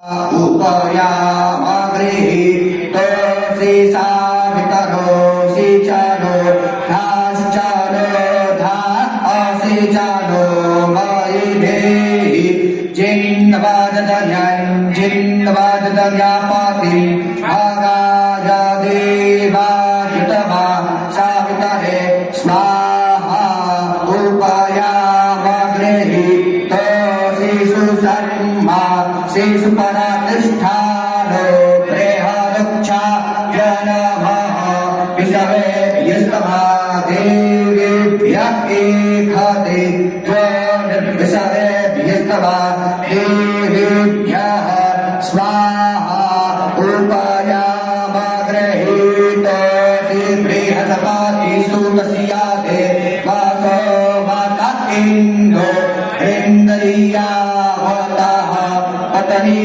उपयामगृहीतोऽसि सावितरोऽसि च no नाश्च no धासि च no मयि धेहि जिन्नवाददव्यापाति आगाजादेवायुतमा सावितरे स्वाहा उपयामगृहीतोऽसि सुशर्मा शेषु परातिष्ठानो प्रेहरुक्षा जनमः विषवे यस्तमा देवेभ्यः एकते विषवे यस्तमा देवेभ्यः स्वाहा उपयामगृहीतोऽसि बृहस्पतिषु तस्याते वासो माता इन्दो इन्द्रियावतः पतनी